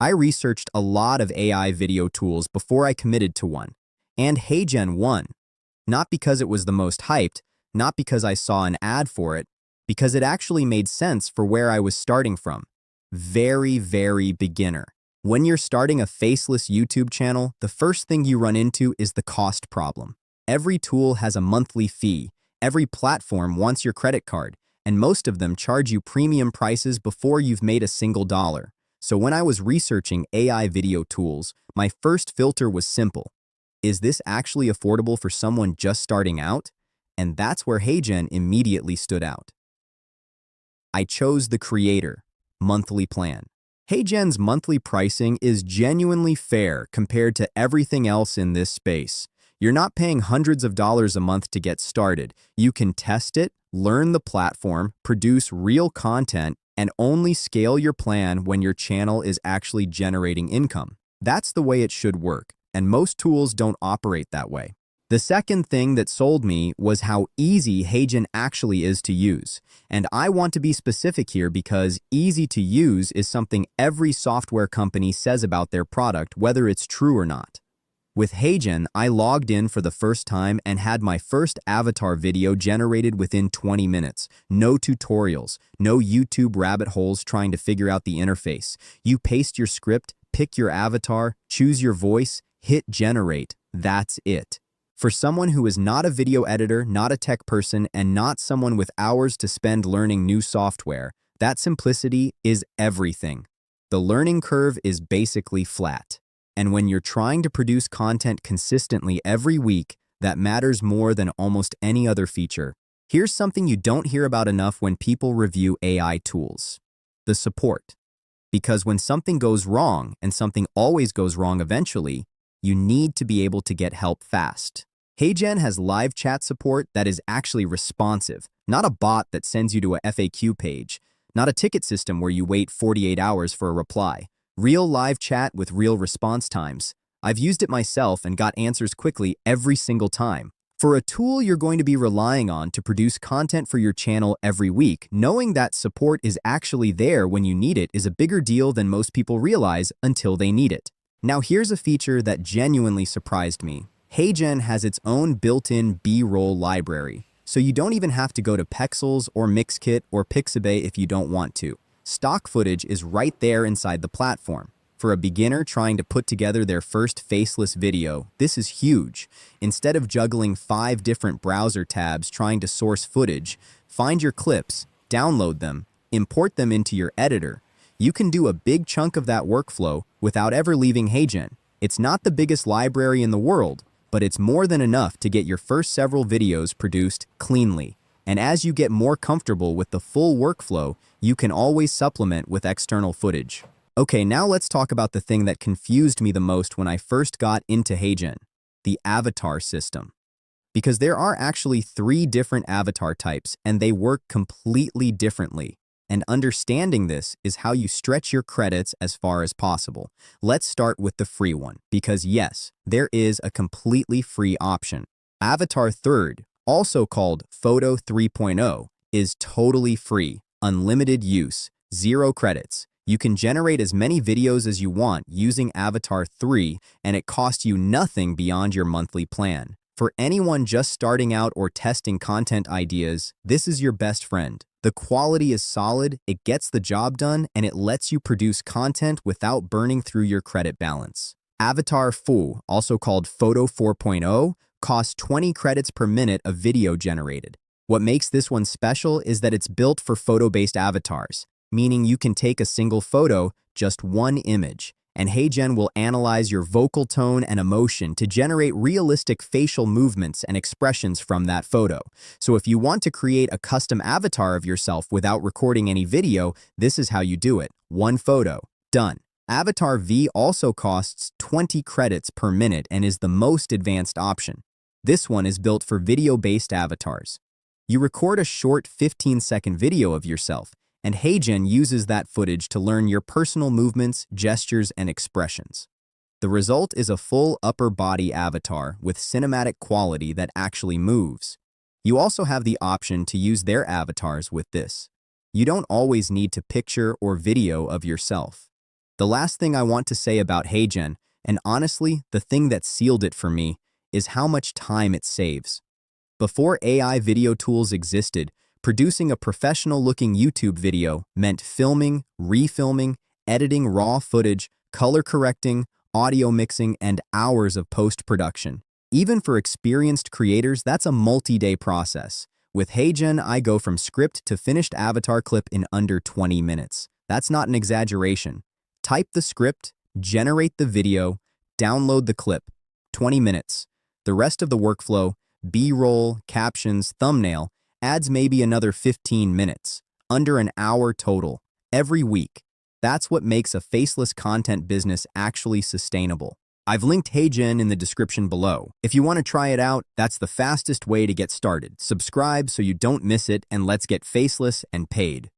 I researched a lot of AI video tools before I committed to one, and HeyGen won. Not because it was the most hyped, not because I saw an ad for it, because it actually made sense for where I was starting from. Very, very beginner. When you're starting a faceless YouTube channel, the first thing you run into is the cost problem. Every tool has a monthly fee, every platform wants your credit card, and most of them charge you premium prices before you've made a single dollar. So when I was researching AI video tools, my first filter was simple. Is this actually affordable for someone just starting out? And that's where HeyGen immediately stood out. I chose the Creator monthly plan. HeyGen's monthly pricing is genuinely fair compared to everything else in this space. You're not paying hundreds of dollars a month to get started. You can test it, learn the platform, produce real content, and only scale your plan when your channel is actually generating income. That's the way it should work, and most tools don't operate that way. The second thing that sold me was how easy HeyGen actually is to use. And I want to be specific here because easy to use is something every software company says about their product, whether it's true or not. With HeyGen, I logged in for the first time and had my first avatar video generated within 20 minutes. No tutorials, no YouTube rabbit holes trying to figure out the interface. You paste your script, pick your avatar, choose your voice, hit generate. That's it. For someone who is not a video editor, not a tech person, and not someone with hours to spend learning new software, that simplicity is everything. The learning curve is basically flat. And when you're trying to produce content consistently every week, that matters more than almost any other feature. Here's something you don't hear about enough when people review AI tools: the support. Because when something goes wrong, and something always goes wrong eventually, you need to be able to get help fast. HeyGen has live chat support that is actually responsive, not a bot that sends you to a FAQ page, not a ticket system where you wait 48 hours for a reply. Real live chat with real response times. I've used it myself and got answers quickly every single time. For a tool you're going to be relying on to produce content for your channel every week, knowing that support is actually there when you need it is a bigger deal than most people realize until they need it. Now here's a feature that genuinely surprised me. HeyGen has its own built-in B-roll library, so you don't even have to go to Pexels or Mixkit or Pixabay if you don't want to. Stock footage is right there inside the platform. For a beginner trying to put together their first faceless video, this is huge. Instead of juggling 5 different browser tabs trying to source footage, find your clips, download them, import them into your editor. You can do a big chunk of that workflow without ever leaving HeyGen. It's not the biggest library in the world, but it's more than enough to get your first several videos produced cleanly. And as you get more comfortable with the full workflow, you can always supplement with external footage. Okay, now let's talk about the thing that confused me the most when I first got into HeyGen: the avatar system. Because there are actually 3 different avatar types, and they work completely differently. And understanding this is how you stretch your credits as far as possible. Let's start with the free one, because yes, there is a completely free option. Avatar Third, also called Photo 3.0, is totally free, unlimited use, 0 credits. You can generate as many videos as you want using Avatar 3, and it costs you nothing beyond your monthly plan. For anyone just starting out or testing content ideas, this is your best friend. The quality is solid, it gets the job done, and it lets you produce content without burning through your credit balance. Avatar Full, also called Photo 4.0, costs 20 credits per minute of video generated. What makes this one special is that it's built for photo-based avatars, meaning you can take a single photo, just one image, and HeyGen will analyze your vocal tone and emotion to generate realistic facial movements and expressions from that photo. So if you want to create a custom avatar of yourself without recording any video, this is how you do it. One photo, done. Avatar V also costs 20 credits per minute and is the most advanced option. This one is built for video-based avatars. You record a short 15-second video of yourself, and HeyGen uses that footage to learn your personal movements, gestures, and expressions. The result is a full upper body avatar with cinematic quality that actually moves. You also have the option to use their avatars with this. You don't always need to picture or video of yourself. The last thing I want to say about HeyGen, and honestly, the thing that sealed it for me, is how much time it saves. Before AI video tools existed, producing a professional-looking YouTube video meant filming, refilming, editing raw footage, color correcting, audio mixing, and hours of post-production. Even for experienced creators, that's a multi-day process. With HeyGen, I go from script to finished avatar clip in under 20 minutes. That's not an exaggeration. Type the script, generate the video, download the clip. 20 minutes. The rest of the workflow, B-roll, captions, thumbnail, adds maybe another 15 minutes. Under an hour total. Every week. That's what makes a faceless content business actually sustainable. I've linked HeyGen in the description below. If you want to try it out, that's the fastest way to get started. Subscribe so you don't miss it, and let's get faceless and paid.